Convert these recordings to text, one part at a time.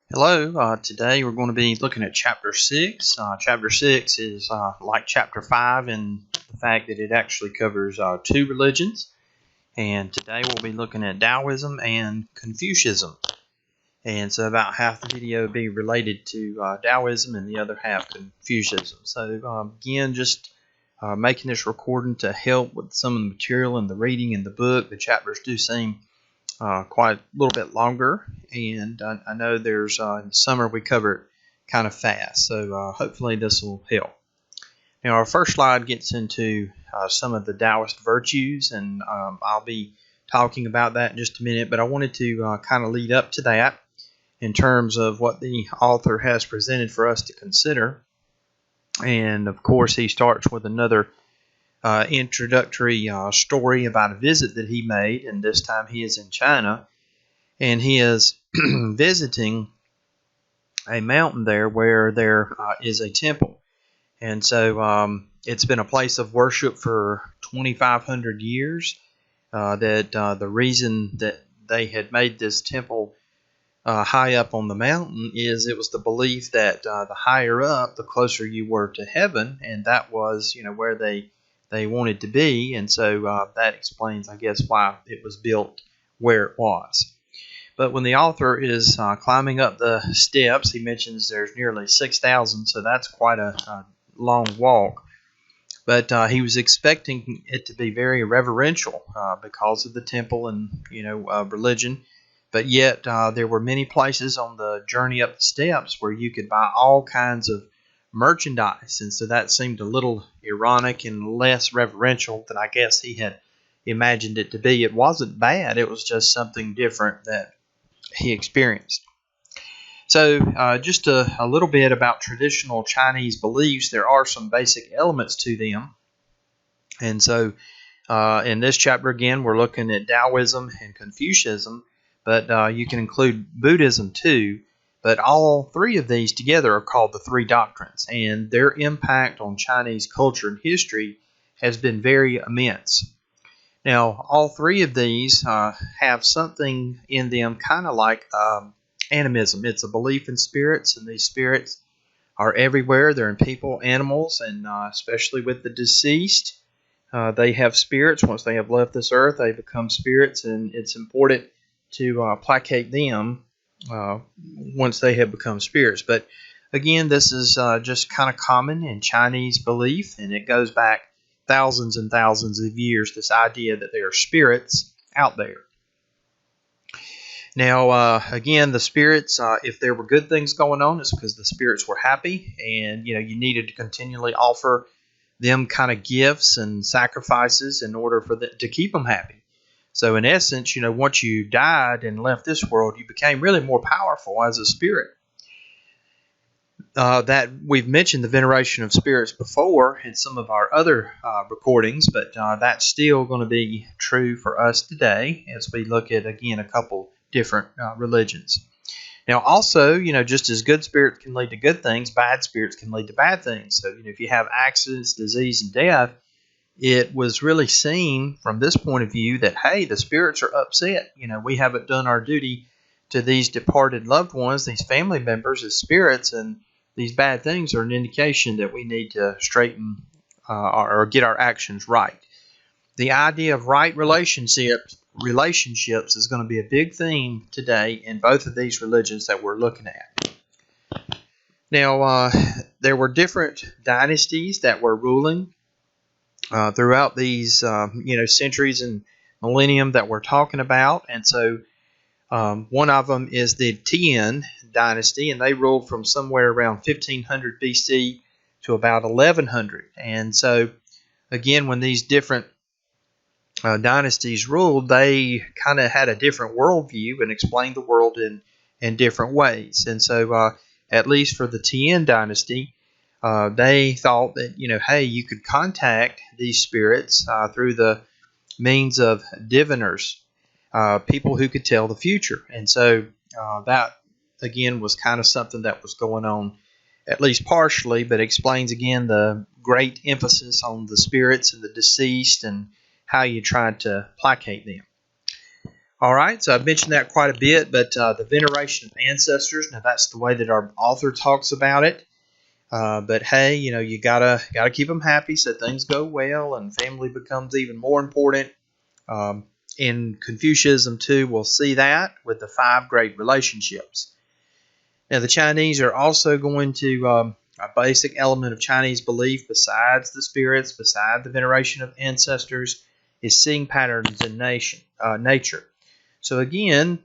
Hello, today we're going to be looking at Chapter 6. Chapter 6 is like Chapter 5 in the fact that it actually covers two religions. And today we'll be looking at Taoism and Confucianism. And so about half the video will be related to Taoism and the other half Confucianism. So again, just making this recording to help with some of the material and the reading in the book. The chapters do seem quite a little bit longer, and I know there's in the summer we cover it kind of fast, so hopefully this will help. Now our first slide gets into some of the Taoist virtues, and I'll be talking about that in just a minute, but I wanted to kind of lead up to that in terms of what the author has presented for us to consider. And of course he starts with another introductory story about a visit that he made, and this time he is in China, and he is visiting a mountain there where there is a temple. And so it's been a place of worship for 2,500 years. The reason that they had made this temple high up on the mountain is it was the belief that the higher up, the closer you were to heaven, and that was where they wanted to be, and so that explains, I guess, why it was built where it was. But when the author is climbing up the steps, he mentions there's nearly 6,000, so that's quite a long walk. But he was expecting it to be very reverential because of the temple and religion. But yet there were many places on the journey up the steps where you could buy all kinds of merchandise, and so that seemed a little ironic and less reverential than I guess he had imagined it to be. It wasn't bad, it was just something different that he experienced. So just a little bit about traditional Chinese beliefs. There are some basic elements to them, and so in this chapter again we're looking at Taoism and Confucianism, but you can include Buddhism too. But all three of these together are called the three doctrines, and their impact on Chinese culture and history has been very immense. Now, all three of these have something in them kind of like animism. It's a belief in spirits, and these spirits are everywhere. They're in people, animals, and especially with the deceased. They have spirits. Once they have left this earth, they become spirits, and it's important to placate them once they have become spirits. But again, this is just kind of common in Chinese belief, and it goes back thousands and thousands of years, this idea that there are spirits out there. Now, again, the spirits, if there were good things going on, it's because the spirits were happy, and you needed to continually offer them kind of gifts and sacrifices in order for them to keep them happy. So in essence, once you died and left this world, you became really more powerful as a spirit. That we've mentioned the veneration of spirits before in some of our other recordings, but that's still going to be true for us today as we look at, again, a couple different religions. Now also, just as good spirits can lead to good things, bad spirits can lead to bad things. So if you have accidents, disease, and death, it was really seen from this point of view that, hey, the spirits are upset. We haven't done our duty to these departed loved ones, these family members as spirits, and these bad things are an indication that we need to straighten or get our actions right. The idea of right relationships is going to be a big theme today in both of these religions that we're looking at. Now, there were different dynasties that were ruling throughout these centuries and millennium that we're talking about. And so one of them is the Tian dynasty, and they ruled from somewhere around 1500 BC to about 1100. And so again, when these different dynasties ruled, they kind of had a different worldview and explained the world in different ways. And so at least for the Tian dynasty, they thought that, hey, you could contact these spirits through the means of diviners, people who could tell the future. And so that, again, was kind of something that was going on, at least partially, but explains, again, the great emphasis on the spirits and the deceased and how you tried to placate them. All right, so I've mentioned that quite a bit, but the veneration of ancestors, now that's the way that our author talks about it. But hey, you gotta keep them happy so things go well and family becomes even more important. In Confucianism too, we'll see that with the 5 great relationships. Now the Chinese are also going to a basic element of Chinese belief, besides the spirits, beside the veneration of ancestors, is seeing patterns in nature. So again,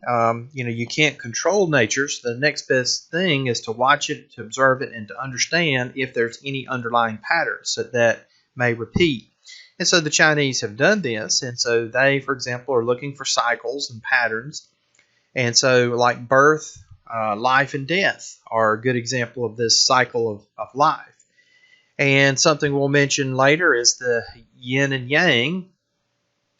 you can't control nature, so the next best thing is to watch it, to observe it, and to understand if there's any underlying patterns that may repeat. And so the Chinese have done this, and so they, for example, are looking for cycles and patterns. And so like birth, life, and death are a good example of this cycle of life. And something we'll mention later is the yin and yang,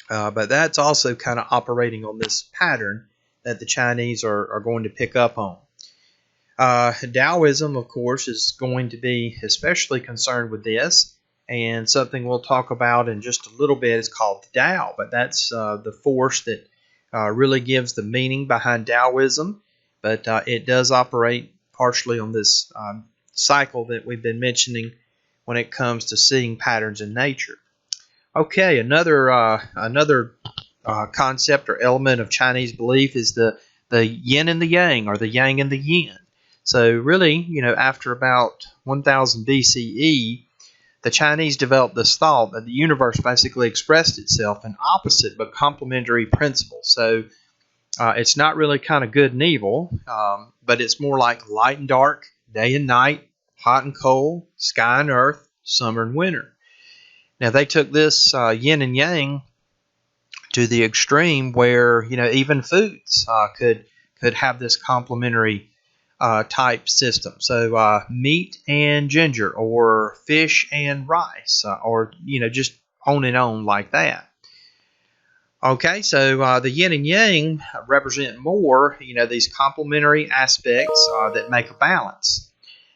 but that's also kind of operating on this pattern that the Chinese are going to pick up on. Taoism, of course, is going to be especially concerned with this, and something we'll talk about in just a little bit is called the Tao, but that's the force that really gives the meaning behind Taoism, but it does operate partially on this cycle that we've been mentioning when it comes to seeing patterns in nature. Okay, another concept or element of Chinese belief is the yin and the yang, or the yang and the yin. So really, after about 1000 BCE, the Chinese developed this thought that the universe basically expressed itself in opposite but complementary principles. So it's not really kind of good and evil, but it's more like light and dark, day and night, hot and cold, sky and earth, summer and winter. Now they took this yin and yang to the extreme where even foods could have this complementary type system. So meat and ginger, or fish and rice, or just on and on like that. Okay, so the yin and yang represent more these complementary aspects that make a balance.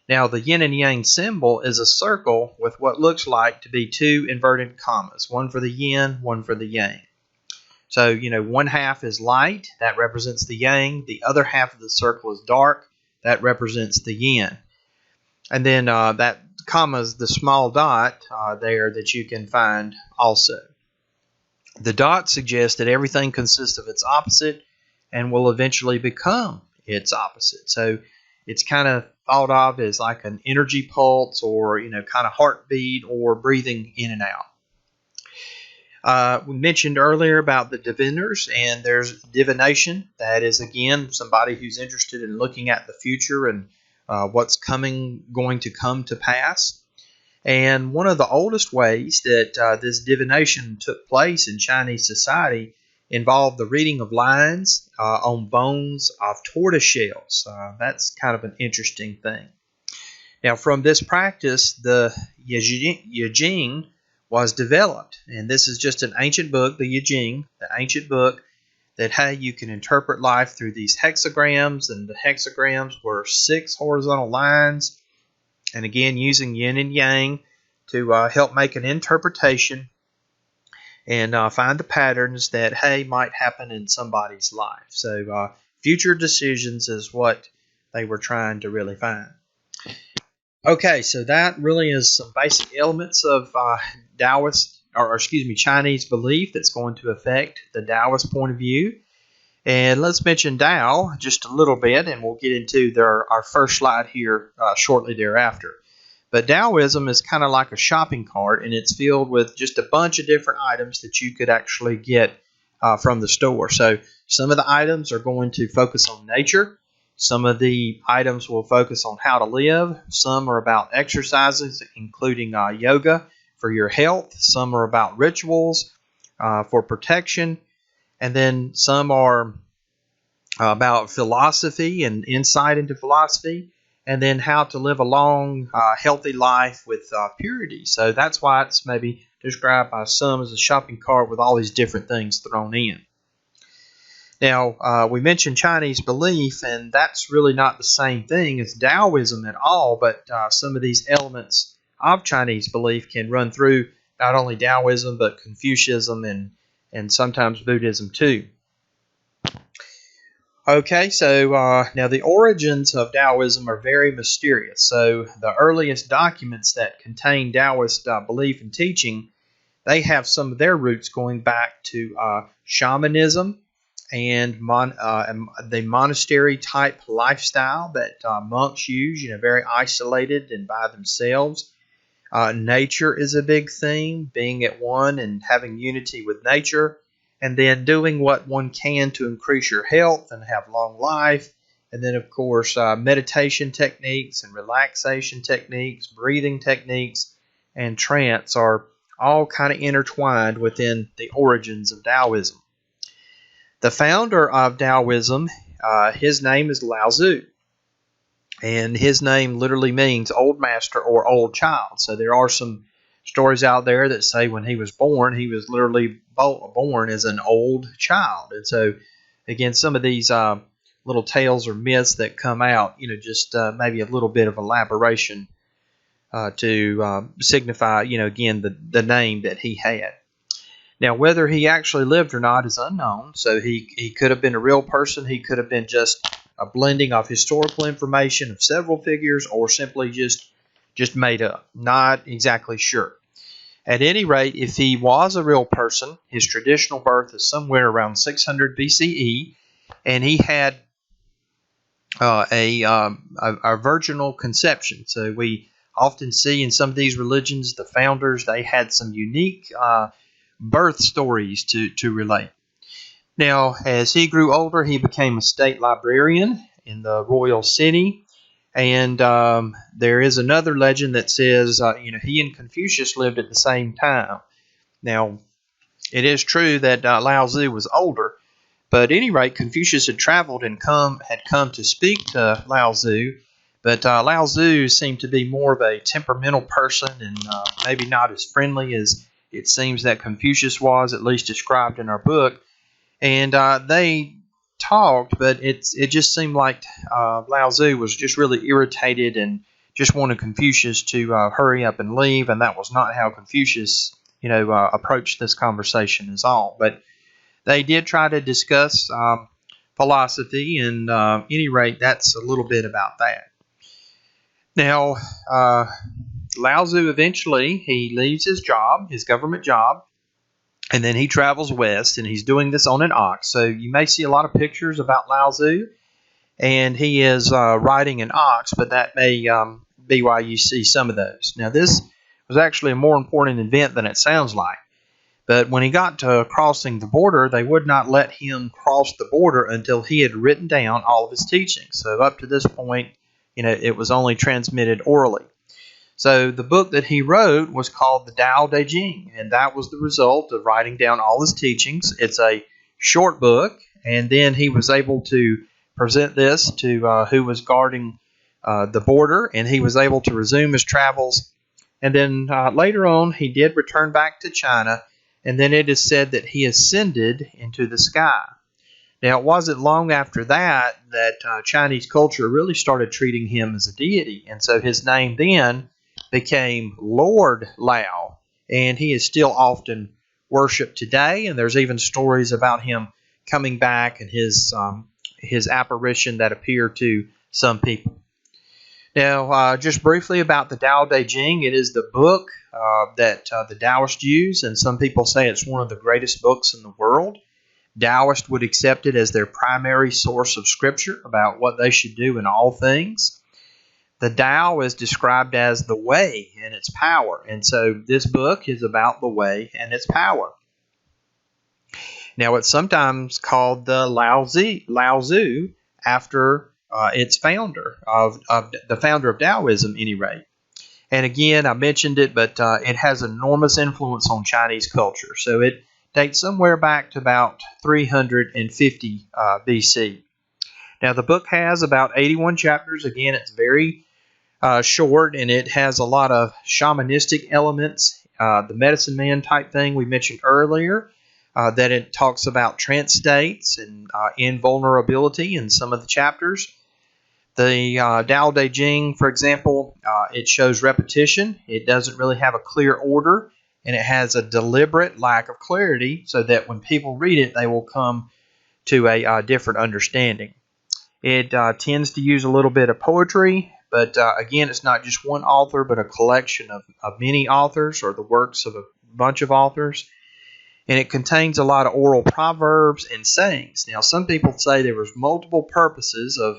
Now, the yin and yang symbol is a circle with what looks like to be 2 inverted commas, one for the yin, one for the yang. So, one half is light, that represents the yang. The other half of the circle is dark, that represents the yin. And then that comma is the small dot there that you can find also. The dot suggests that everything consists of its opposite and will eventually become its opposite. So it's kind of thought of as like an energy pulse, or kind of heartbeat, or breathing in and out. We mentioned earlier about the diviners, and there's divination. That is, again, somebody who's interested in looking at the future and what's going to come to pass. And one of the oldest ways that this divination took place in Chinese society involved the reading of lines on bones of tortoise shells. That's kind of an interesting thing. Now, from this practice, the Yijing was developed. And this is just an ancient book, the Yijing, the ancient book that, hey, you can interpret life through these hexagrams. And the hexagrams were 6 horizontal lines. And again, using yin and yang to help make an interpretation and find the patterns that, hey, might happen in somebody's life. So future decisions is what they were trying to really find. Okay, so that really is some basic elements of Chinese belief that's going to affect the Taoist point of view. And let's mention Tao just a little bit, and we'll get into our first slide here shortly thereafter. But Taoism is kind of like a shopping cart, and it's filled with just a bunch of different items that you could actually get from the store. So some of the items are going to focus on nature. Some of the items will focus on how to live. Some are about exercises, including yoga for your health. Some are about rituals for protection. And then some are about philosophy and insight into philosophy, and then how to live a long, healthy life with purity. So that's why it's maybe described by some as a shopping cart with all these different things thrown in. Now, we mentioned Chinese belief, and that's really not the same thing as Taoism at all, but some of these elements of Chinese belief can run through not only Taoism, but Confucianism and sometimes Buddhism too. Okay, so now the origins of Taoism are very mysterious. So the earliest documents that contain Taoist belief and teaching, they have some of their roots going back to shamanism and the monastery type lifestyle that monks use, very isolated and by themselves. Nature is a big theme, being at one and having unity with nature, and then doing what one can to increase your health and have long life. And then, of course, meditation techniques and relaxation techniques, breathing techniques, and trance are all kind of intertwined within the origins of Taoism. The founder of Taoism, his name is Lao Tzu. And his name literally means old master or old child. So there are some stories out there that say when he was born, he was literally born as an old child. And so, again, some of these little tales or myths that come out, just maybe a little bit of elaboration to signify, again, the name that he had. Now, whether he actually lived or not is unknown. So he could have been a real person. He could have been just a blending of historical information of several figures, or simply just made up. Not exactly sure. At any rate, if he was a real person, his traditional birth is somewhere around 600 BCE, and he had a virginal conception. So we often see in some of these religions, the founders, they had some unique birth stories to relate. Now, as he grew older, he became a state librarian in the royal city. And there is another legend that says, he and Confucius lived at the same time. Now, it is true that Lao Tzu was older, but at any rate, Confucius had traveled and had come to speak to Lao Tzu. But Lao Tzu seemed to be more of a temperamental person and maybe not as friendly as it seems that Confucius was, at least described in our book. And they talked, but it just seemed like Lao Tzu was just really irritated and just wanted Confucius to hurry up and leave, and that was not how Confucius, approached this conversation at all. But they did try to discuss philosophy, and at any rate, that's a little bit about that. Now, Lao Tzu eventually, he leaves his job, his government job, and then he travels west, and he's doing this on an ox. So you may see a lot of pictures about Lao Tzu, and he is riding an ox, but that may be why you see some of those. Now, this was actually a more important event than it sounds like. But when he got to crossing the border, they would not let him cross the border until he had written down all of his teachings. So up to this point, it was only transmitted orally. So the book that he wrote was called the Tao Te Ching, and that was the result of writing down all his teachings. It's a short book, and then he was able to present this to who was guarding the border, and he was able to resume his travels. And then later on, he did return back to China, and then it is said that he ascended into the sky. Now, it wasn't long after that Chinese culture really started treating him as a deity, and so his name then became Lord Lao, and he is still often worshipped today. And there's even stories about him coming back and his apparition that appeared to some people. Now, just briefly about the Tao Te Ching, it is the book that the Taoists use, and some people say it's one of the greatest books in the world. Taoists would accept it as their primary source of scripture about what they should do in all things. The Tao is described as the way and its power, and so this book is about the way and its power. Now, it's sometimes called the Lao Tzu after its founder, of the founder of Taoism, at any rate. And again, I mentioned it, but it has enormous influence on Chinese culture. So it dates somewhere back to about 350 BC. Now, the book has about 81 chapters. Again, it's very short, and it has a lot of shamanistic elements. The medicine man type thing we mentioned earlier, that it talks about trance states and invulnerability in some of the chapters. The Tao Te Ching, for example, it shows repetition. It doesn't really have a clear order, and it has a deliberate lack of clarity so that when people read it, they will come to a different understanding. It tends to use a little bit of poetry, but again, it's not just one author, but a collection of many authors, or the works of a bunch of authors. And it contains a lot of oral proverbs and sayings. Now, some people say there was multiple purposes of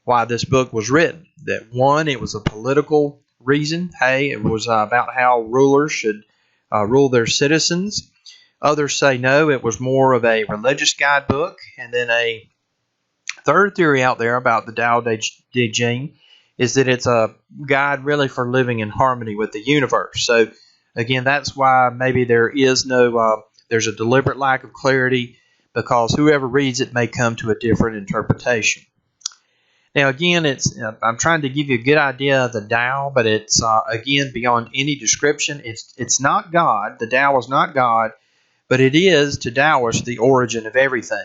why this book was written. That one, it was a political reason. Hey, it was about how rulers should rule their citizens. Others say no, it was more of a religious guidebook. And then a third theory out there about the Tao Te Ching is that it's a guide really for living in harmony with the universe. So again, that's why maybe there is no, there's a deliberate lack of clarity, because whoever reads it may come to a different interpretation. Now again, I'm trying to give you a good idea of the Tao, but it's again beyond any description. It's not God. The Tao is not God, but it is to Taoists the origin of everything.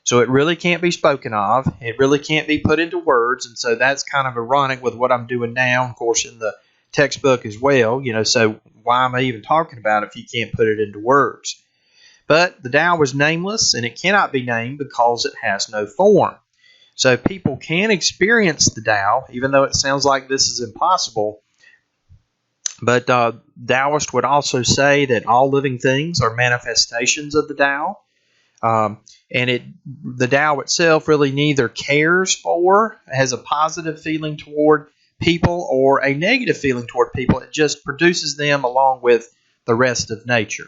So it really can't be spoken of. It really can't be put into words, and so that's kind of ironic with what I'm doing now, of course, in the textbook as well. So why am I even talking about it if you can't put it into words? But the Tao is nameless, and it cannot be named because it has no form. So people can experience the Tao, even though it sounds like this is impossible. But Taoists would also say that all living things are manifestations of the Tao. And the Tao itself really neither cares for, has a positive feeling toward people, or a negative feeling toward people. It just produces them along with the rest of nature.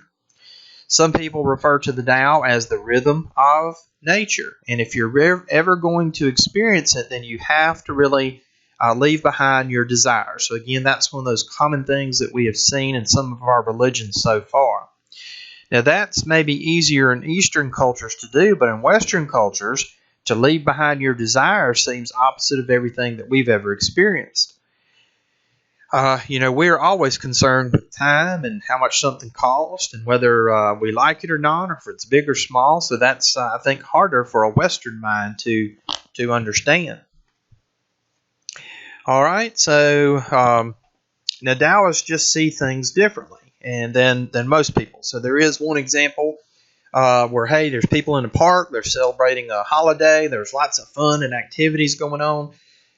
Some people refer to the Tao as the rhythm of nature. And if you're ever going to experience it, then you have to really leave behind your desires. So again, that's one of those common things that we have seen in some of our religions so far. Now that's maybe easier in Eastern cultures to do, but in Western cultures, to leave behind your desires seems opposite of everything that we've ever experienced. We're always concerned with time and how much something costs, and whether we like it or not, or if it's big or small. So that's, I think, harder for a Western mind to understand. All right, so now Taoists just see things differently than most people. So there is one example where, hey, there's people in the park, they're celebrating a holiday, there's lots of fun and activities going on,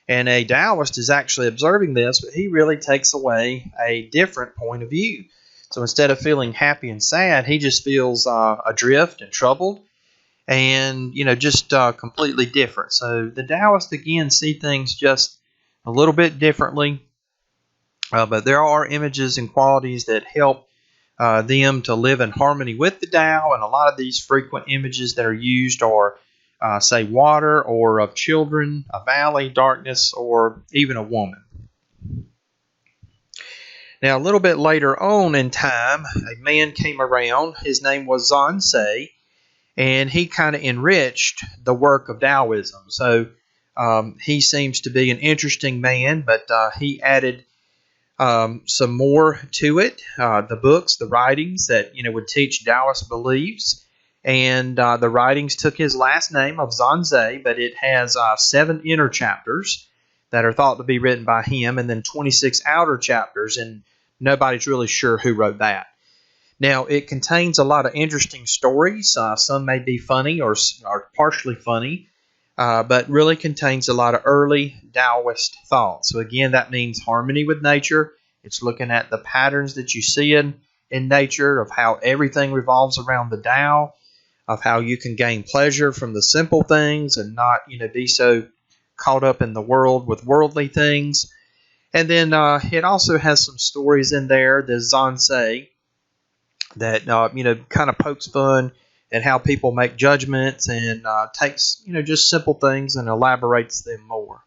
and a Taoist is actually observing this, but he really takes away a different point of view. So instead of feeling happy and sad, he just feels adrift and troubled, and just completely different. So the Taoists again see things just a little bit differently, but there are images and qualities that help them to live in harmony with the Tao, and a lot of these frequent images that are used are, say, water, or of children, a valley, darkness, or even a woman. Now, a little bit later on in time, a man came around. His name was Zhang, and he kind of enriched the work of Taoism. So he seems to be an interesting man, but he added some more to it. The books, the writings that would teach Taoist beliefs, and the writings took his last name of Zhang, but it has 7 inner chapters that are thought to be written by him, and then 26 outer chapters, and nobody's really sure who wrote that. Now, it contains a lot of interesting stories. Some may be funny or partially funny, but really contains a lot of early Taoist thought. So again, that means harmony with nature. It's looking at the patterns that you see in nature, of how everything revolves around the Tao, of how you can gain pleasure from the simple things and not be so caught up in the world with worldly things. And then it also has some stories in there, the Zhang, that kind of pokes fun at how people make judgments, and takes just simple things and elaborates them more.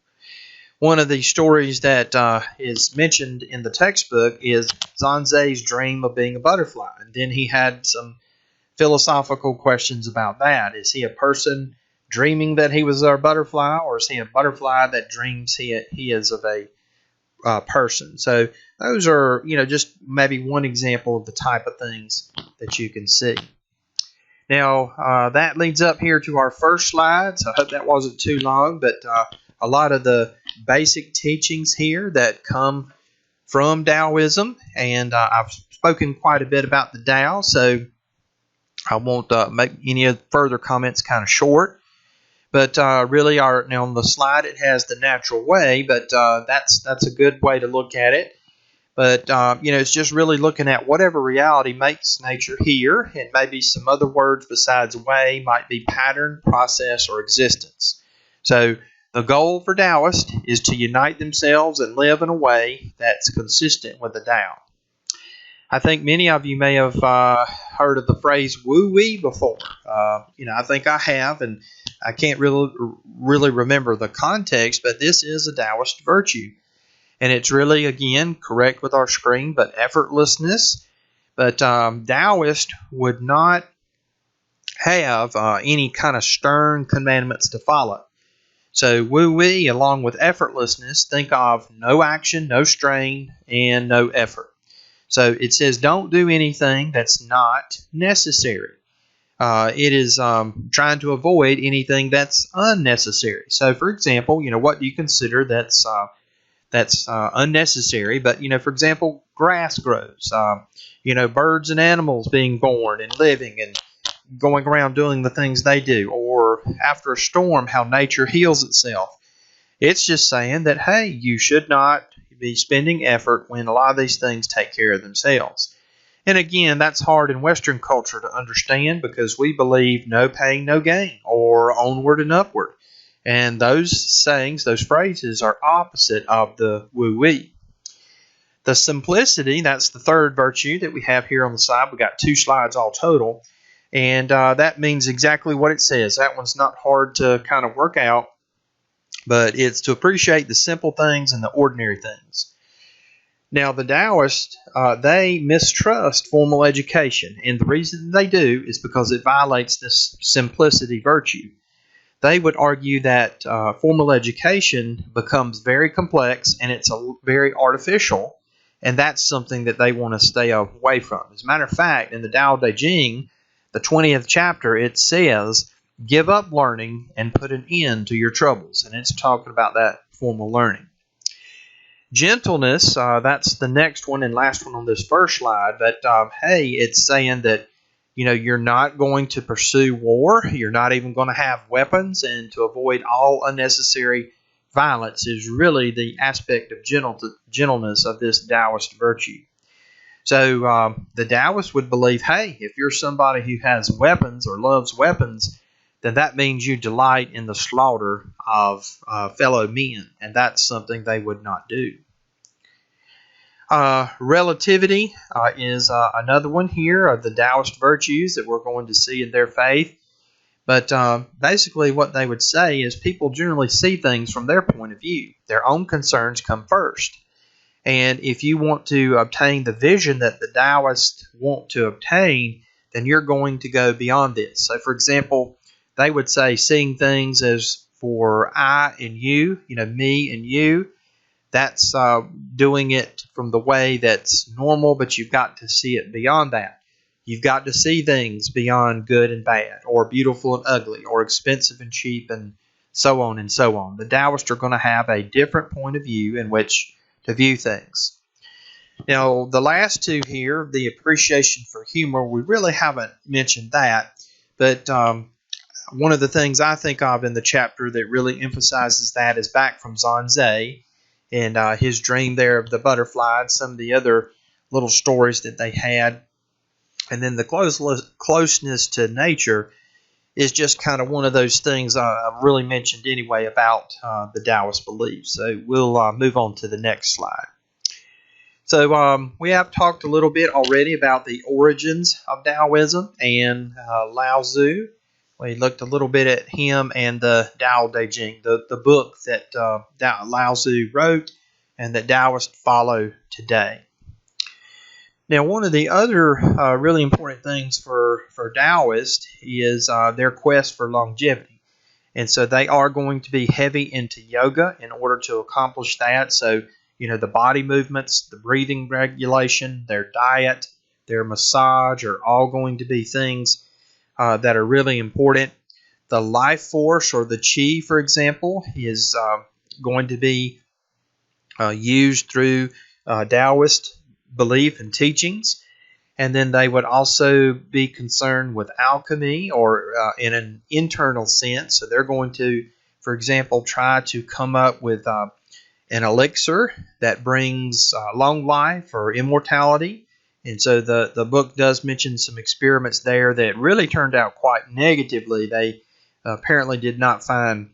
One of the stories that is mentioned in the textbook is Zhang's dream of being a butterfly, and then he had some philosophical questions about that. Is he a person dreaming that he was a butterfly, or is he a butterfly that dreams he is of a person? So those are just maybe one example of the type of things that you can see. Now that leads up here to our first slide, so I hope that wasn't too long, but a lot of the basic teachings here that come from Taoism, and I've spoken quite a bit about the Tao, so I won't make any further comments kind of short. But really, now on the slide it has the natural way, but that's a good way to look at it. But it's just really looking at whatever reality makes nature here, and maybe some other words besides way might be pattern, process, or existence. So the goal for Taoists is to unite themselves and live in a way that's consistent with the Tao. I think many of you may have heard of the phrase woo-wee before. I think I have, and I can't really remember the context, but this is a Taoist virtue. And it's really, again, correct with our screen, but effortlessness. But Taoist would not have any kind of stern commandments to follow. So woo-wee, along with effortlessness, think of no action, no strain, and no effort. So it says don't do anything that's not necessary. It is trying to avoid anything that's unnecessary. So, for example, what do you consider that's unnecessary? But, for example, grass grows. Birds and animals being born and living and going around doing the things they do. Or after a storm, how nature heals itself. It's just saying that, hey, you should not be spending effort when a lot of these things take care of themselves. And again, that's hard in Western culture to understand because we believe no pain, no gain, or onward and upward. And those sayings, those phrases are opposite of the woo-wee. The simplicity, that's the third virtue that we have here on the side. We got 2 slides all total. And that means exactly what it says. That one's not hard to kind of work out. But it's to appreciate the simple things and the ordinary things. Now, the Taoists, they mistrust formal education. And the reason they do is because it violates this simplicity virtue. They would argue that formal education becomes very complex and it's very artificial. And that's something that they want to stay away from. As a matter of fact, in the Tao Te Ching, the 20th chapter, it says, give up learning and put an end to your troubles. And it's talking about that formal learning. Gentleness, that's the next one and last one on this first slide. But, hey, it's saying that, you're not going to pursue war. You're not even going to have weapons. And to avoid all unnecessary violence is really the aspect of gentleness of this Taoist virtue. So the Taoists would believe, hey, if you're somebody who has weapons or loves weapons, then that means you delight in the slaughter of fellow men, and that's something they would not do. Relativity is another one here of the Taoist virtues that we're going to see in their faith. But basically what they would say is people generally see things from their point of view. Their own concerns come first. And if you want to obtain the vision that the Taoists want to obtain, then you're going to go beyond this. So, for example, they would say seeing things as for I and you, me and you. That's doing it from the way that's normal, but you've got to see it beyond that. You've got to see things beyond good and bad, or beautiful and ugly, or expensive and cheap, and so on and so on. The Taoists are going to have a different point of view in which to view things. Now, the last two here, the appreciation for humor, we really haven't mentioned that, but one of the things I think of in the chapter that really emphasizes that is back from Zhanzi and his dream there of the butterfly and some of the other little stories that they had. And then the closeness to nature is just kind of one of those things I've really mentioned anyway about the Taoist beliefs. So we'll move on to the next slide. So we have talked a little bit already about the origins of Taoism and Lao Tzu. We looked a little bit at him and the Tao Te Ching, the book that Lao Tzu wrote and that Taoists follow today. Now, one of the other really important things for Taoists is their quest for longevity. And so they are going to be heavy into yoga in order to accomplish that. So, the body movements, the breathing regulation, their diet, their massage are all going to be things that are really important. The life force or the chi, for example, is going to be used through Taoist belief and teachings. And then they would also be concerned with alchemy, or in an internal sense. So they're going to, for example, try to come up with an elixir that brings long life or immortality. And so the book does mention some experiments there that really turned out quite negatively. They apparently did not find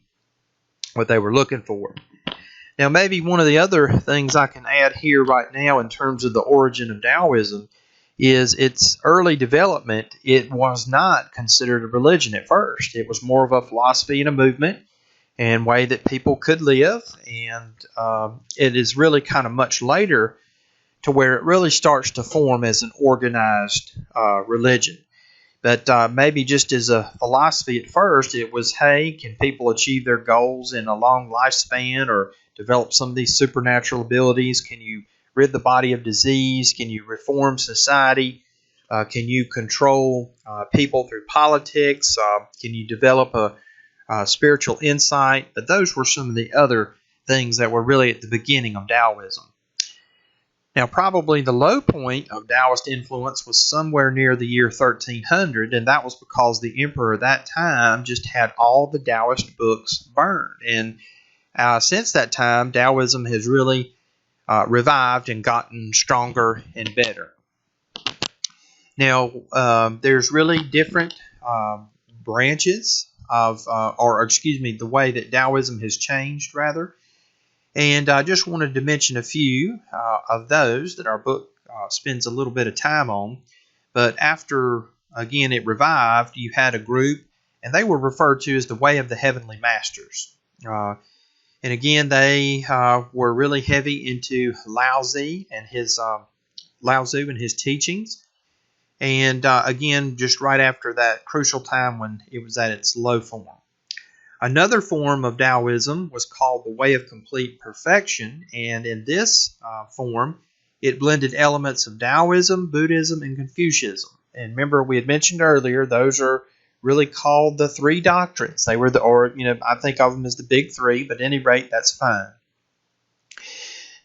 what they were looking for. Now, maybe one of the other things I can add here right now in terms of the origin of Taoism is its early development. It was not considered a religion at first. It was more of a philosophy and a movement and way that people could live. And it is really kind of much later to where it really starts to form as an organized religion. But maybe just as a philosophy at first, it was, hey, can people achieve their goals in a long lifespan or develop some of these supernatural abilities? Can you rid the body of disease? Can you reform society? Can you control people through politics? Can you develop a spiritual insight? But those were some of the other things that were really at the beginning of Taoism. Now, probably the low point of Taoist influence was somewhere near the year 1300, and that was because the emperor at that time just had all the Taoist books burned. And since that time, Taoism has really revived and gotten stronger and better. Now, there's really different branches of, the way that Taoism has changed, rather. And I just wanted to mention a few of those that our book spends a little bit of time on. But after, again, it revived, you had a group, and they were referred to as the Way of the Heavenly Masters. And again, they were really heavy into Lao Tzu and his teachings. And again, just right after that crucial time when it was at its low form. Another form of Taoism was called the Way of Complete Perfection, and in this form, it blended elements of Taoism, Buddhism, and Confucianism. And remember, we had mentioned earlier, those are really called the three doctrines. They were I think of them as the big three, but at any rate, that's fine.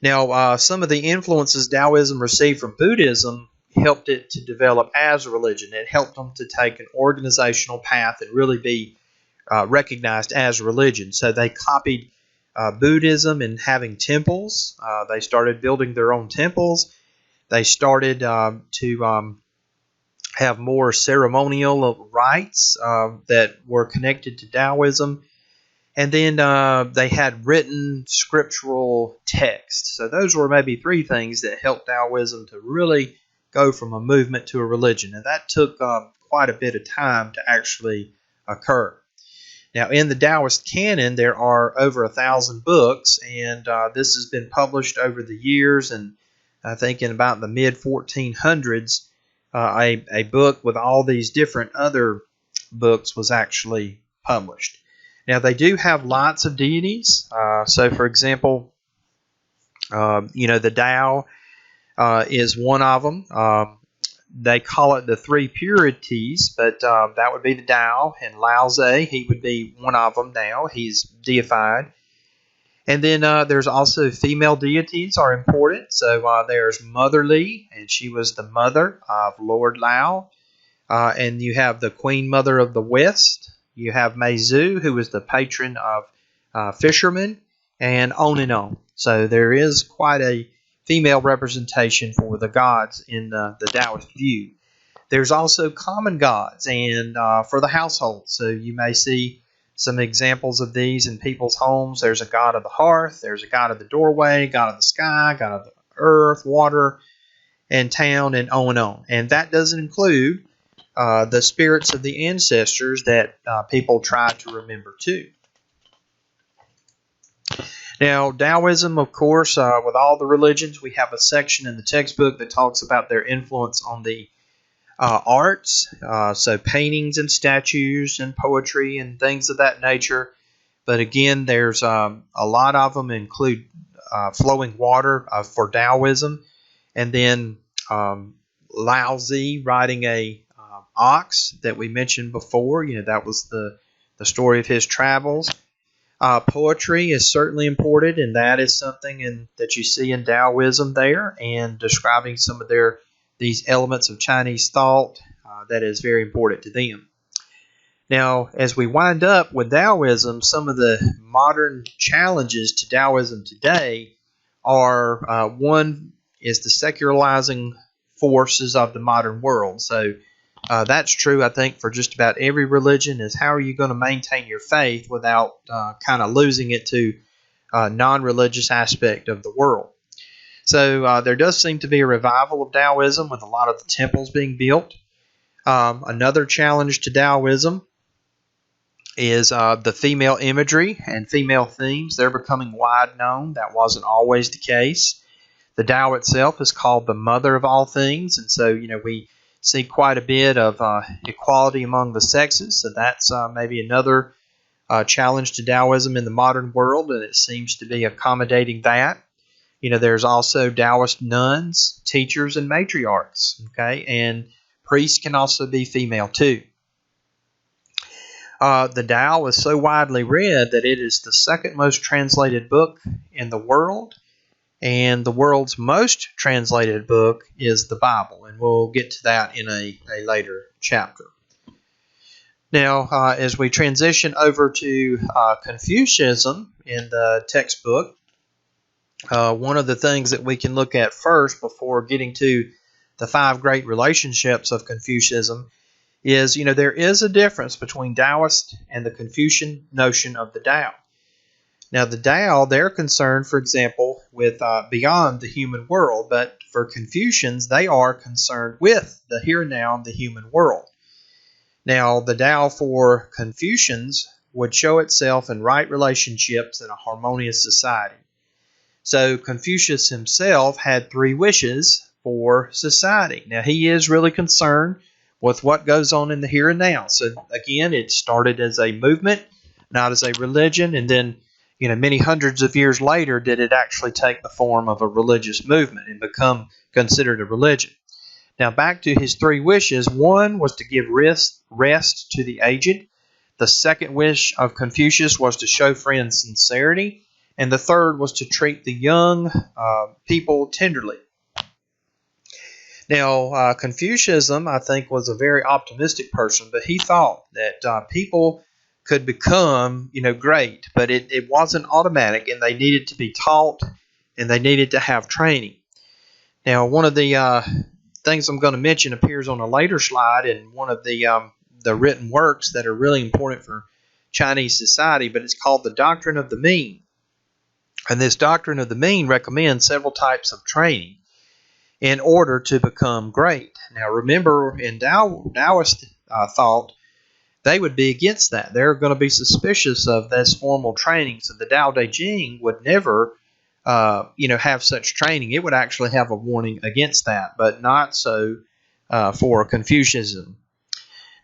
Now, some of the influences Taoism received from Buddhism helped it to develop as a religion. It helped them to take an organizational path and really be recognized as a religion. So they copied Buddhism in having temples. They started building their own temples. They started to have more ceremonial rites that were connected to Taoism. And then they had written scriptural texts. So those were maybe three things that helped Taoism to really go from a movement to a religion. And that took quite a bit of time to actually occur. Now, in the Taoist canon, there are over 1,000 books, and this has been published over the years. And I think in about the mid-1400s, a book with all these different other books was actually published. Now, they do have lots of deities. So, for example, the Tao is one of them. They call it the three purities, but that would be the Tao. And Lao Tzu, he would be one of them now. He's deified. And then there's also female deities are important. So there's Mother Li, and she was the mother of Lord Lao. And you have the Queen Mother of the West. You have Mei Zhu, who was the patron of fishermen, and on and on. So there is quite a female representation for the gods in the Taoist view. There's also common gods and for the household. So you may see some examples of these in people's homes. There's a god of the hearth, there's a god of the doorway, god of the sky, god of the earth, water, and town, and on and on. And that doesn't include the spirits of the ancestors that people try to remember too. Now, Taoism, of course, with all the religions, we have a section in the textbook that talks about their influence on the arts, so paintings and statues and poetry and things of that nature. But again, there's a lot of them include flowing water for Taoism, and then Lao Tzu riding a ox that we mentioned before. That was the story of his travels. Poetry is certainly important, and that is something that you see in Taoism there, and describing some of their these elements of Chinese thought that is very important to them. Now, as we wind up with Taoism, some of the modern challenges to Taoism today are one is the secularizing forces of the modern world. So that's true, I think, for just about every religion, is how are you going to maintain your faith without kind of losing it to non-religious aspect of the world. So there does seem to be a revival of Taoism with a lot of the temples being built. Another challenge to Taoism is the female imagery and female themes. They're becoming wide known. That wasn't always the case. The Tao itself is called the mother of all things, and so we see quite a bit of equality among the sexes. So that's maybe another challenge to Taoism in the modern world, and it seems to be accommodating that. There's also Taoist nuns, teachers, and matriarchs. Okay, and priests can also be female too. The Tao is so widely read that it is the second most translated book in the world, and the world's most translated book is the Bible, and we'll get to that in a later chapter. Now, as we transition over to Confucianism in the textbook, one of the things that we can look at first before getting to the 5 great relationships of Confucianism is, there is a difference between Taoist and the Confucian notion of the Tao. Now, the Tao, they're concerned, for example, with beyond the human world, but for Confucians, they are concerned with the here and now and the human world. Now, the Tao for Confucians would show itself in right relationships in a harmonious society. So Confucius himself had 3 wishes for society. Now, he is really concerned with what goes on in the here and now. So again, it started as a movement, not as a religion, and then many hundreds of years later did it actually take the form of a religious movement and become considered a religion. Now, back to his 3 wishes. One was to give rest to the aged. The second wish of Confucius was to show friends sincerity. And the third was to treat the young people tenderly. Now, Confucianism, I think, was a very optimistic person, but he thought that people could become, great, but it wasn't automatic, and they needed to be taught, and they needed to have training. Now, one of the things I'm going to mention appears on a later slide in one of the written works that are really important for Chinese society, but it's called the Doctrine of the Mean. And this Doctrine of the Mean recommends several types of training in order to become great. Now, remember, in Taoist thought, they would be against that. They're going to be suspicious of this formal training. So the Tao Te Ching would never, have such training. It would actually have a warning against that, but not so for Confucianism.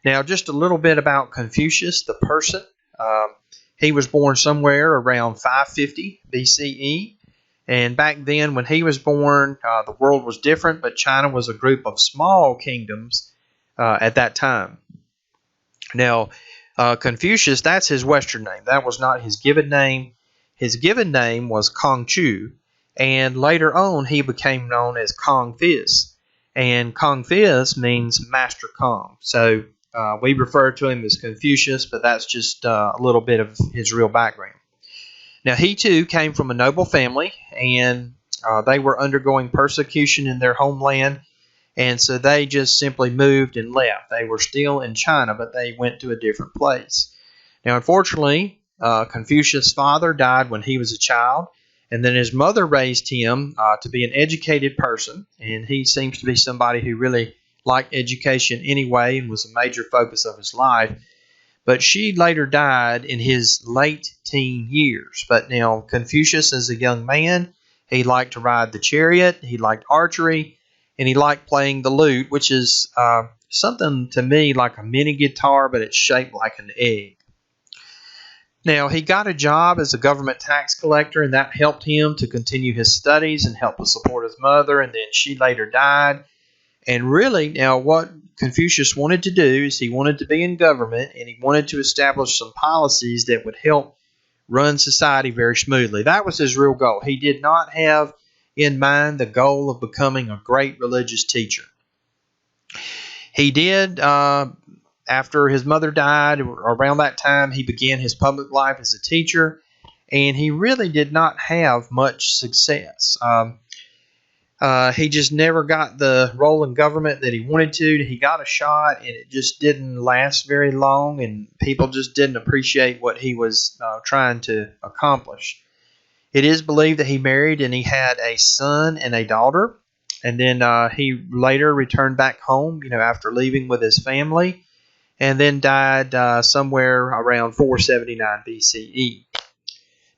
Now, just a little bit about Confucius, the person. He was born somewhere around 550 BCE. And back then, when he was born, the world was different, but China was a group of small kingdoms at that time. Now, Confucius, that's his Western name. That was not his given name. His given name was Kong Chu, and later on, he became known as Kong Fizz. And Kong Fizz means Master Kong. So we refer to him as Confucius, but that's just a little bit of his real background. Now, he too came from a noble family, and they were undergoing persecution in their homeland, and so they just simply moved and left. They were still in China, but they went to a different place. Now, unfortunately, Confucius' father died when he was a child, and then his mother raised him to be an educated person, and he seems to be somebody who really liked education anyway and was a major focus of his life. But she later died in his late teen years. But now, Confucius, as a young man, he liked to ride the chariot, he liked archery, and he liked playing the lute, which is something to me like a mini guitar, but it's shaped like an egg. Now, he got a job as a government tax collector, and that helped him to continue his studies and help to support his mother, and then she later died. And really, now what Confucius wanted to do is he wanted to be in government, and he wanted to establish some policies that would help run society very smoothly. That was his real goal. He did not have in mind the goal of becoming a great religious teacher. He did, after his mother died, around that time, he began his public life as a teacher, and he really did not have much success. He just never got the role in government that he wanted to. He got a shot, and it just didn't last very long, and people just didn't appreciate what he was trying to accomplish. It is believed that he married and he had a son and a daughter, and then he later returned back home, after leaving with his family, and then died somewhere around 479 BCE.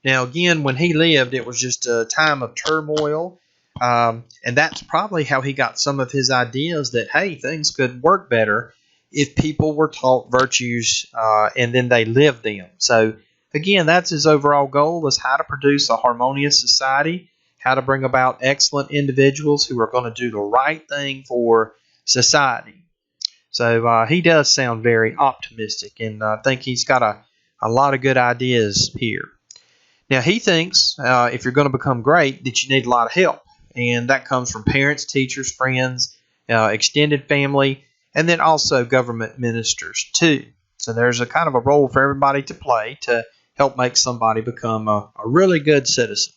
Now, again, when he lived, it was just a time of turmoil. And that's probably how he got some of his ideas that, hey, things could work better if people were taught virtues and then they lived them. So, again, that's his overall goal, was how to produce a harmonious society, how to bring about excellent individuals who are going to do the right thing for society. So he does sound very optimistic, and I think he's got a lot of good ideas here. Now, he thinks if you're going to become great, that you need a lot of help. And that comes from parents, teachers, friends, extended family, and then also government ministers too. So there's a kind of a role for everybody to play to help make somebody become a really good citizen.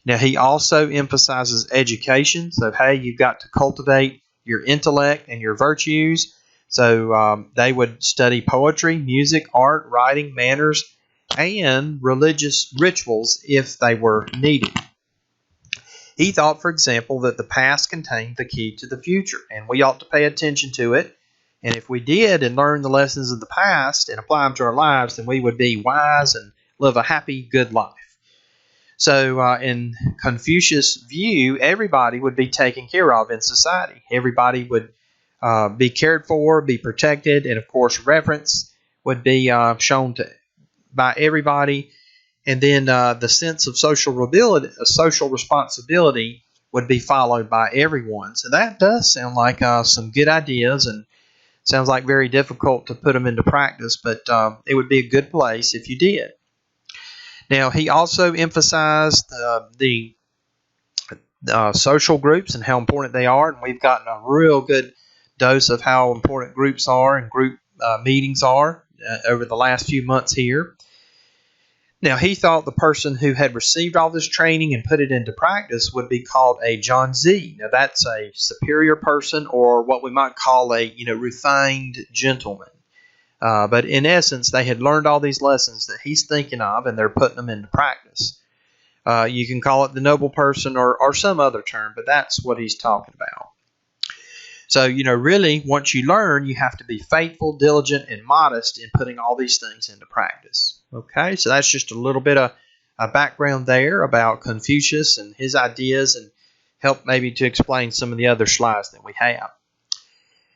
Now, he also emphasizes education. So, hey, you've got to cultivate your intellect and your virtues. So they would study poetry, music, art, writing, manners, and religious rituals if they were needed. He thought, for example, that the past contained the key to the future, and we ought to pay attention to it. And if we did and learn the lessons of the past and apply them to our lives, then we would be wise and live a happy, good life. So in Confucius' view, everybody would be taken care of in society. Everybody would be cared for, be protected, and of course reverence would be shown by everybody. And then the sense of social responsibility would be followed by everyone. So that does sound like some good ideas, and sounds like very difficult to put them into practice, but it would be a good place if you did. Now, he also emphasized the social groups and how important they are, and we've gotten a real good dose of how important groups are and group meetings are over the last few months here. Now, he thought the person who had received all this training and put it into practice would be called a Zhanzi. Now, that's a superior person, or what we might call a refined gentleman. But in essence, they had learned all these lessons that he's thinking of, and they're putting them into practice. You can call it the noble person or some other term, but that's what he's talking about. So, really, once you learn, you have to be faithful, diligent, and modest in putting all these things into practice. Okay, so that's just a little bit of a background there about Confucius and his ideas, and help maybe to explain some of the other slides that we have.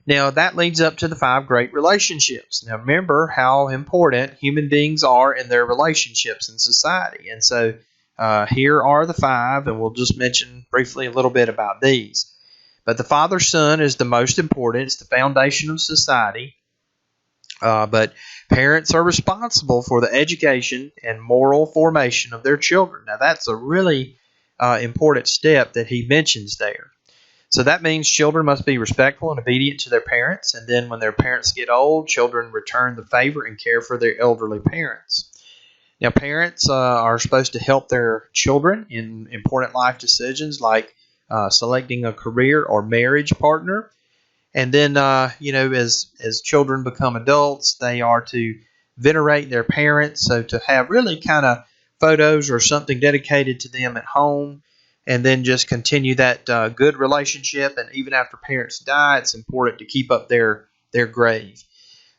Now, that leads up to the 5 great relationships. Now, remember how important human beings are in their relationships in society. And so here are the 5, and we'll just mention briefly a little bit about these. But the father-son is the most important. It's the foundation of society. But parents are responsible for the education and moral formation of their children. Now, that's a really important step that he mentions there. So that means children must be respectful and obedient to their parents. And then when their parents get old, children return the favor and care for their elderly parents. Now, parents are supposed to help their children in important life decisions like selecting a career or marriage partner. And then, as children become adults, they are to venerate their parents. So to have really kind of photos or something dedicated to them at home, and then just continue that good relationship. And even after parents die, it's important to keep up their grave.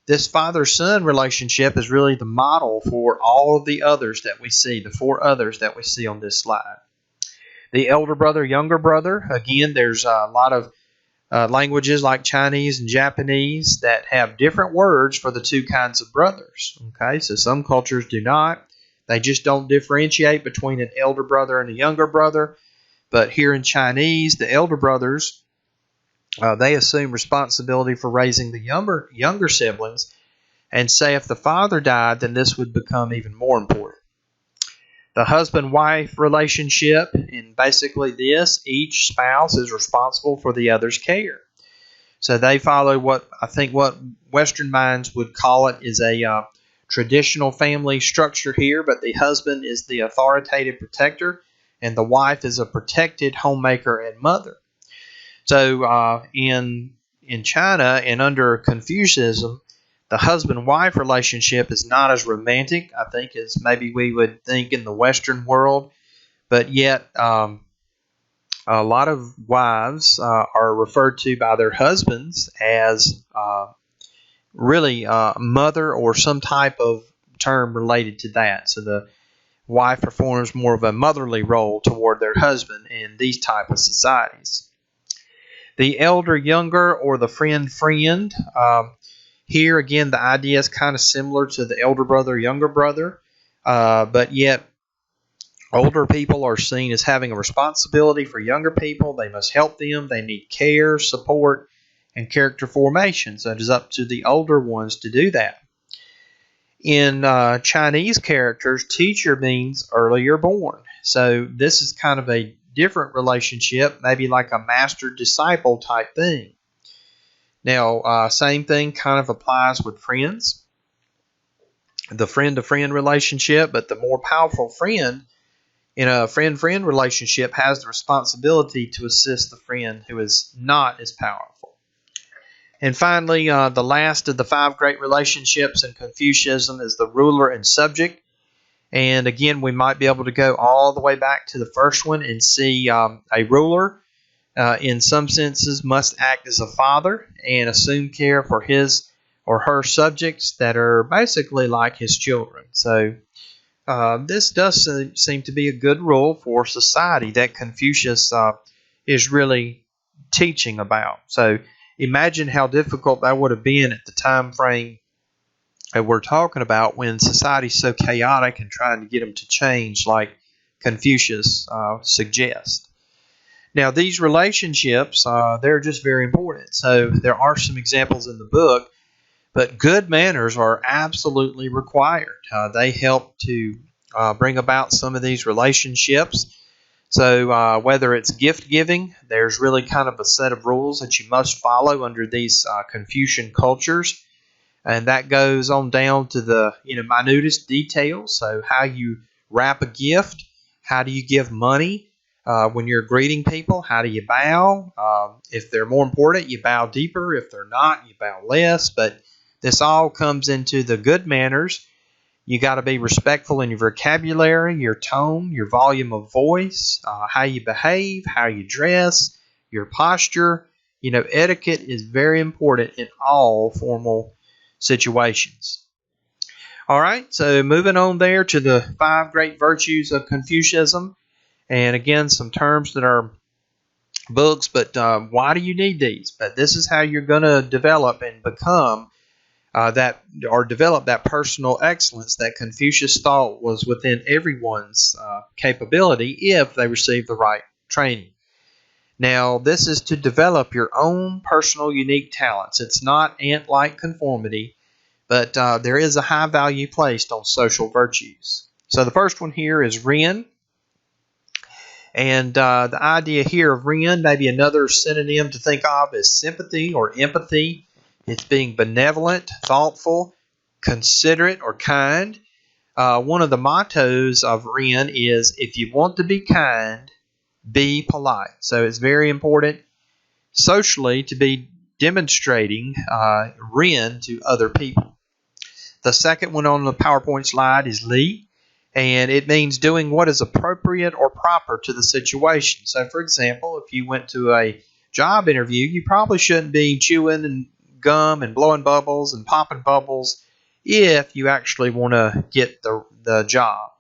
This father-son relationship is really the model for all of the others that we see, the 4 others that we see on this slide. The elder brother, younger brother, again, there's a lot of languages like Chinese and Japanese that have different words for the 2 kinds of brothers. Okay, so some cultures do not. They just don't differentiate between an elder brother and a younger brother. But here in Chinese, the elder brothers, they assume responsibility for raising the younger siblings. And say if the father died, then this would become even more important. The husband-wife relationship, and basically this, each spouse is responsible for the other's care. So they follow what Western minds would call it is a traditional family structure here, but the husband is the authoritative protector, and the wife is a protected homemaker and mother. So in China and under Confucianism, the husband-wife relationship is not as romantic, I think, as maybe we would think in the Western world, but yet a lot of wives are referred to by their husbands as really mother or some type of term related to that. So the wife performs more of a motherly role toward their husband in these type of societies. The elder younger or the friend friend. Here again, the idea is kind of similar to the elder brother younger brother, but yet older people are seen as having a responsibility for younger people. They must help them. They need care, support, and character formation. So it is up to the older ones to do that. In Chinese characters, teacher means earlier born. So this is kind of a different relationship, maybe like a master-disciple type thing. Now, same thing kind of applies with friends. The friend-to-friend relationship, but the more powerful friend in a friend-friend relationship has the responsibility to assist the friend who is not as powerful. And finally, the last of the 5 great relationships in Confucianism is the ruler and subject. And again, we might be able to go all the way back to the first one and see a ruler, in some senses, must act as a father and assume care for his or her subjects that are basically like his children. So this does seem to be a good rule for society that Confucius is really teaching about. So imagine how difficult that would have been at the time frame that we're talking about when society's so chaotic and trying to get them to change like Confucius suggests. Now, these relationships, they're just very important. So there are some examples in the book, but good manners are absolutely required. They help to bring about some of these relationships. So whether it's gift giving, there's really kind of a set of rules that you must follow under these Confucian cultures. And that goes on down to the minutest details. So how you wrap a gift, how do you give money when you're greeting people, how do you bow? If they're more important, you bow deeper. If they're not, you bow less. But this all comes into the good manners. You got to be respectful in your vocabulary, your tone, your volume of voice, how you behave, how you dress, your posture. Etiquette is very important in all formal situations. All right, so moving on there to the 5 great virtues of Confucianism. And again, some terms that are books, but why do you need these? But this is how you're going to develop and become develop that personal excellence that Confucius thought was within everyone's capability if they receive the right training. Now, this is to develop your own personal unique talents. It's not ant-like conformity, but there is a high value placed on social virtues. So the first one here is ren. And the idea here of ren, maybe another synonym to think of is sympathy or empathy. It's being benevolent, thoughtful, considerate, or kind. One of the mottos of ren is, if you want to be kind, be polite. So it's very important socially to be demonstrating ren to other people. The second one on the PowerPoint slide is li, and it means doing what is appropriate or proper to the situation. So, for example, if you went to a job interview, you probably shouldn't be chewing and gum and blowing bubbles and popping bubbles if you actually want to get the job.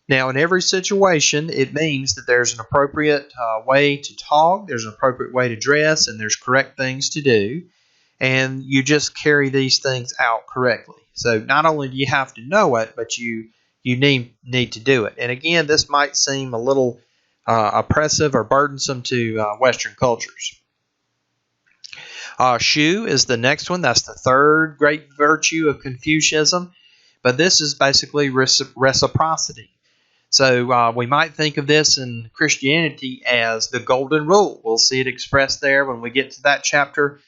Now, in every situation, it means that there's an appropriate way to talk, there's an appropriate way to dress, and there's correct things to do, and you just carry these things out correctly. So not only do you have to know it, but you need to do it. And again, this might seem a little oppressive or burdensome to Western cultures. Shu is the next one. That's the 3rd great virtue of Confucianism. But this is basically reciprocity. So we might think of this in Christianity as the golden rule. We'll see it expressed there when we get to that chapter.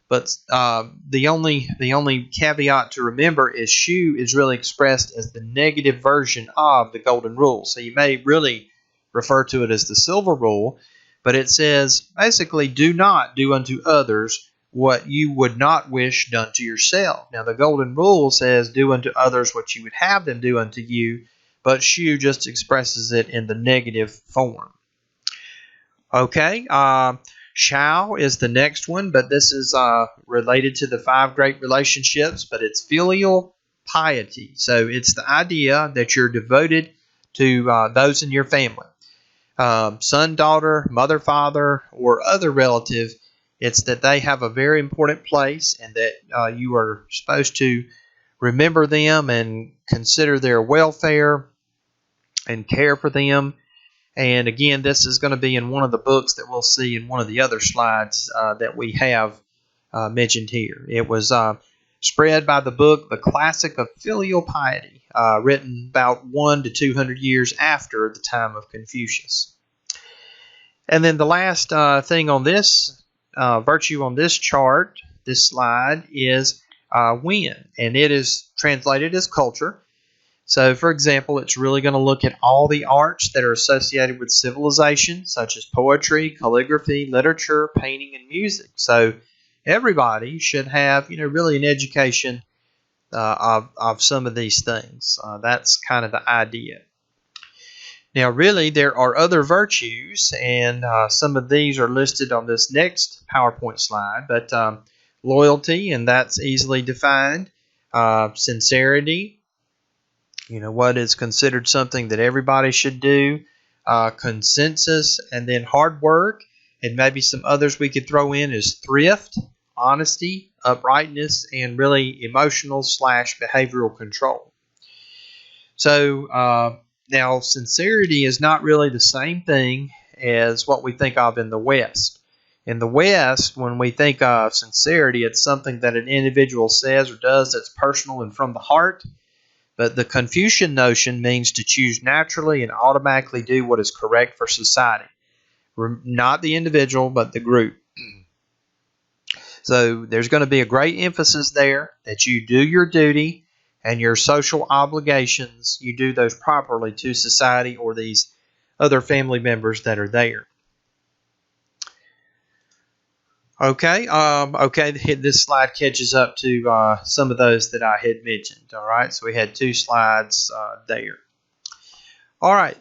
But the only caveat to remember is Shu is really expressed as the negative version of the golden rule. So you may really refer to it as the silver rule, but it says basically do not do unto others what you would not wish done to yourself. Now the golden rule says do unto others what you would have them do unto you, but Shu just expresses it in the negative form. Okay, Shao is the next one, but this is related to the 5 great relationships, but it's filial piety. So it's the idea that you're devoted to those in your family. Son, daughter, mother, father, or other relative. It's that they have a very important place and that you are supposed to remember them and consider their welfare and care for them. And again, this is going to be in one of the books that we'll see in one of the other slides that we have mentioned here. It was spread by the book The Classic of Filial Piety, written about 100 to 200 years after the time of Confucius. And then the last thing on this virtue on this chart, this slide, is when, and it is translated as culture. So, for example, it's really going to look at all the arts that are associated with civilization, such as poetry, calligraphy, literature, painting, and music. So, everybody should have, really an education of some of these things. That's kind of the idea. Now, really, there are other virtues, and some of these are listed on this next PowerPoint slide. But loyalty, and that's easily defined. Sincerity. What is considered something that everybody should do, consensus, and then hard work, and maybe some others we could throw in is thrift, honesty, uprightness, and really emotional / behavioral control. So now sincerity is not really the same thing as what we think of in the West. In the West, when we think of sincerity, it's something that an individual says or does that's personal and from the heart. But the Confucian notion means to choose naturally and automatically do what is correct for society. Not the individual, but the group. So there's going to be a great emphasis there that you do your duty and your social obligations, you do those properly to society or these other family members that are there. Okay, this slide catches up to some of those that I had mentioned. All right, so we had 2 slides there. All right,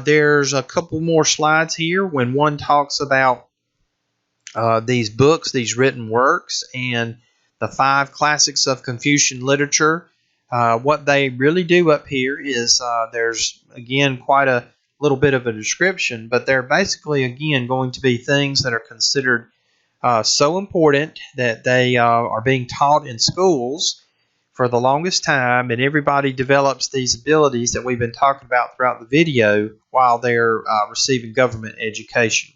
there's a couple more slides here when one talks about these books, these written works, and the 5 classics of Confucian literature. What they really do up here is there's, again, quite a little bit of a description, but they're basically, again, going to be things that are considered so important that they are being taught in schools for the longest time, and everybody develops these abilities that we've been talking about throughout the video while they're receiving government education.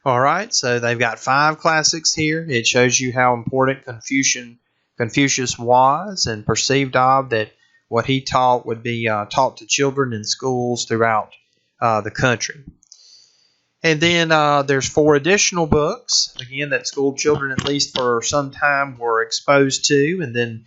All right, so they've got 5 classics here. It shows you how important Confucius was and perceived of, that what he taught would be taught to children in schools throughout the country. And then there's 4 additional books, again, that school children, at least for some time, were exposed to. And then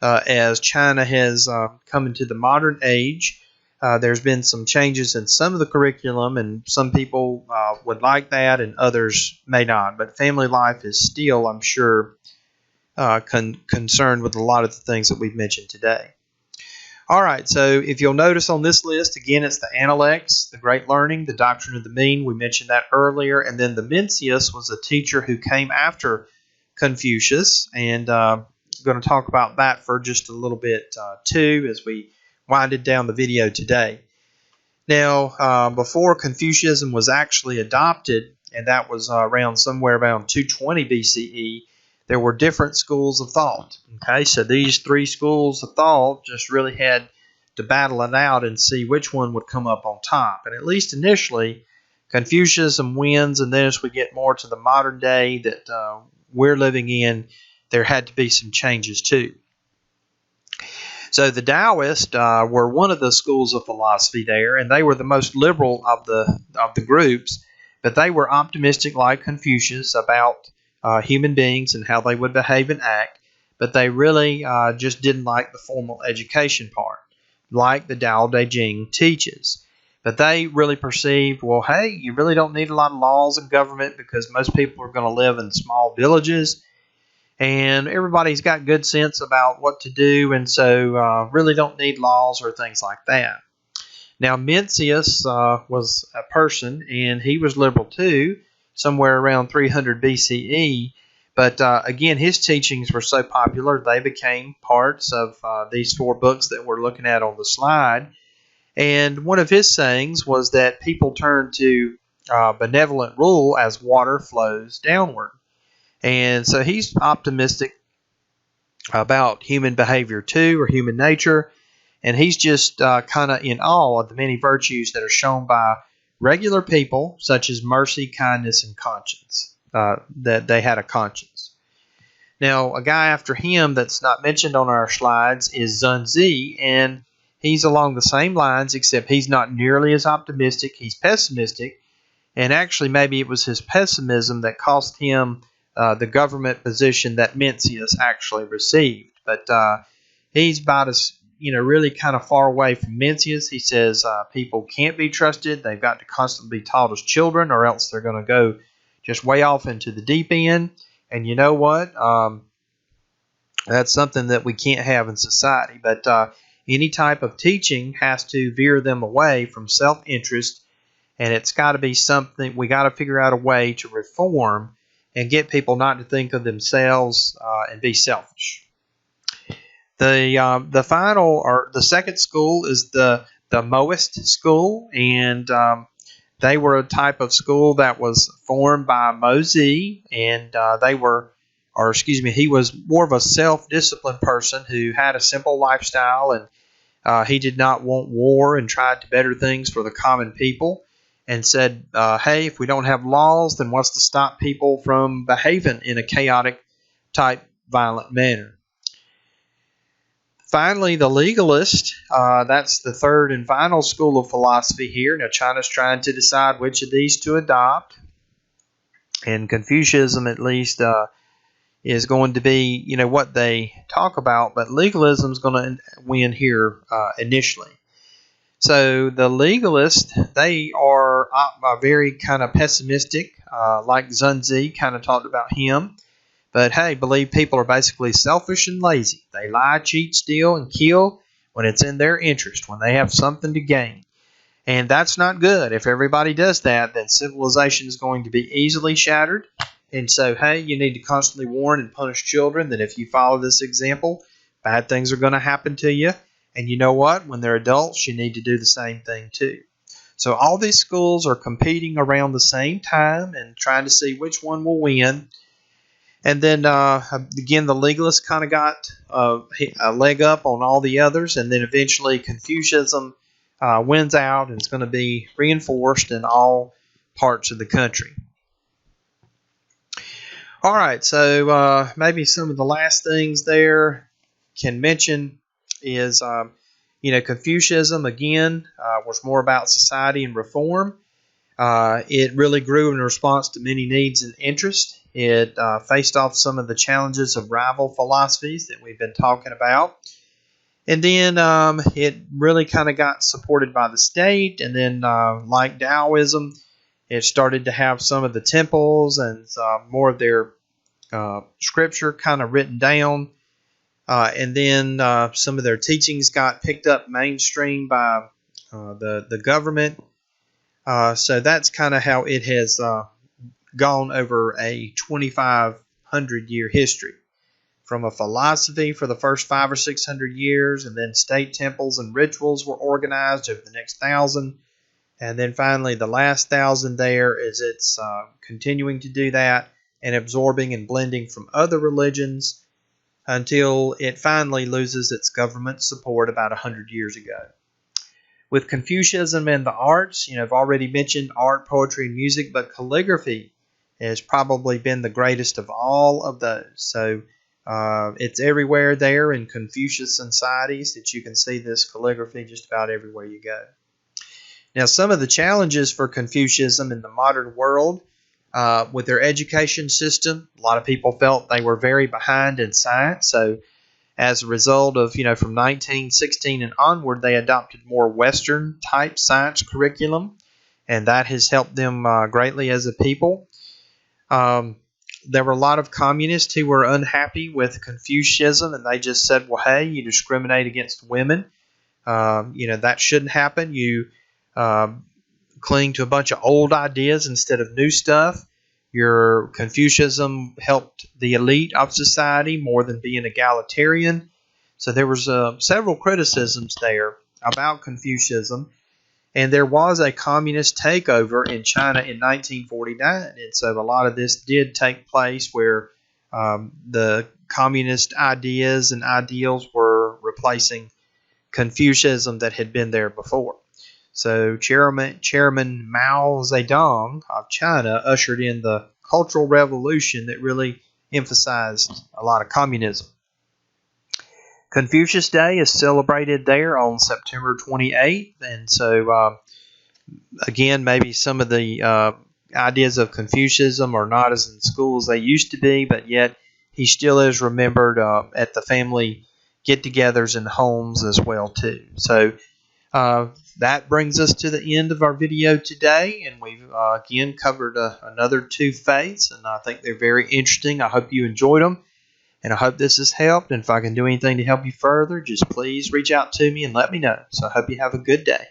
as China has come into the modern age, there's been some changes in some of the curriculum, and some people would like that and others may not. But family life is still, I'm sure, concerned with a lot of the things that we've mentioned today. All right, so if you'll notice on this list, again, it's the Analects, the Great Learning, the Doctrine of the Mean. We mentioned that earlier. And then the Mencius was a teacher who came after Confucius. And I'm going to talk about that for just a little bit, too, as we winded down the video today. Now, before Confucianism was actually adopted, and that was somewhere around 220 BCE, there were different schools of thought. Okay, so these 3 schools of thought just really had to battle it out and see which one would come up on top. And at least initially, Confucianism wins, and then as we get more to the modern day that we're living in, there had to be some changes too. So the Taoists were one of the schools of philosophy there, and they were the most liberal of the groups, but they were optimistic like Confucius about human beings and how they would behave and act, but they really just didn't like the formal education part, like the Tao Te Ching teaches. But they really perceived, well, hey, you really don't need a lot of laws and government because most people are going to live in small villages, and everybody's got good sense about what to do, and so really don't need laws or things like that. Now, Mencius was a person, and he was liberal too, somewhere around 300 BCE. But again, his teachings were so popular, they became parts of these 4 books that we're looking at on the slide. And one of his sayings was that people turn to benevolent rule as water flows downward. And so he's optimistic about human behavior too, or human nature. And he's just kind of in awe of the many virtues that are shown by regular people, such as mercy, kindness, and conscience, that they had a conscience. Now, a guy after him that's not mentioned on our slides is Zunzi, and he's along the same lines, except he's not nearly as optimistic. He's pessimistic, and actually maybe it was his pessimism that cost him the government position that Mencius actually received. But he's about as really kind of far away from Mencius. He says people can't be trusted. They've got to constantly be taught as children, or else they're going to go just way off into the deep end. And you know what? That's something that we can't have in society. But any type of teaching has to veer them away from self-interest, and it's got to be something we got to figure out a way to reform and get people not to think of themselves and be selfish. The final, or the second school, is the Moist school, and they were a type of school that was formed by Mozi, and he was more of a self-disciplined person who had a simple lifestyle, and he did not want war and tried to better things for the common people, and said, hey, if we don't have laws, then what's to stop people from behaving in a chaotic type violent manner? Finally, the legalist, that's the third and final school of philosophy here. Now, China's trying to decide which of these to adopt. And Confucianism, at least, is going to be, what they talk about. But legalism is going to win here initially. So the legalists, they are very kind of pessimistic, like Zunzi kind of talked about him. But hey, believe people are basically selfish and lazy. They lie, cheat, steal, and kill when it's in their interest, when they have something to gain. And that's not good. If everybody does that, then civilization is going to be easily shattered. And so, hey, you need to constantly warn and punish children that if you follow this example, bad things are going to happen to you. And you know what? When they're adults, you need to do the same thing too. So all these schools are competing around the same time and trying to see which one will win. And then, again, the legalists kind of got a leg up on all the others. And then eventually Confucianism wins out, and it's going to be reinforced in all parts of the country. All right, so maybe some of the last things there can mention is, Confucianism, again, was more about society and reform. It really grew in response to many needs and interests. It faced off some of the challenges of rival philosophies that we've been talking about. And then it really kind of got supported by the state. And then, like Taoism, it started to have some of the temples and more of their scripture kind of written down. And then some of their teachings got picked up mainstream by the government. So that's kind of how it has gone over a 2,500-year history. From a philosophy for the first 500 or 600 years, and then state temples and rituals were organized over the next 1,000. And then finally, the last 1,000 there is it's continuing to do that and absorbing and blending from other religions until it finally loses its government support about 100 years ago. With Confucianism and the arts, I've already mentioned art, poetry, and music, but calligraphy has probably been the greatest of all of those. So it's everywhere there in Confucius societies that you can see this calligraphy just about everywhere you go. Now, some of the challenges for Confucianism in the modern world, with their education system. A lot of people felt they were very behind in science. So as a result of, from 1916 and onward, they adopted more Western type science curriculum, and that has helped them greatly as a people. There were a lot of communists who were unhappy with Confucianism, and they just said, well, hey, you discriminate against women. That shouldn't happen. You cling to a bunch of old ideas instead of new stuff. Your Confucianism helped the elite of society more than being egalitarian. So there was several criticisms there about Confucianism. And there was a communist takeover in China in 1949. And so a lot of this did take place where the communist ideas and ideals were replacing Confucianism that had been there before. So Chairman Mao Zedong of China ushered in the Cultural Revolution that really emphasized a lot of communism. Confucius Day is celebrated there on September 28th, and so again, maybe some of the ideas of Confucianism are not as in school as they used to be, but yet he still is remembered at the family get-togethers and homes as well too. So that brings us to the end of our video today, and we've again covered another 2 faiths, and I think they're very interesting. I hope you enjoyed them. And I hope this has helped. And if I can do anything to help you further, just please reach out to me and let me know. So I hope you have a good day.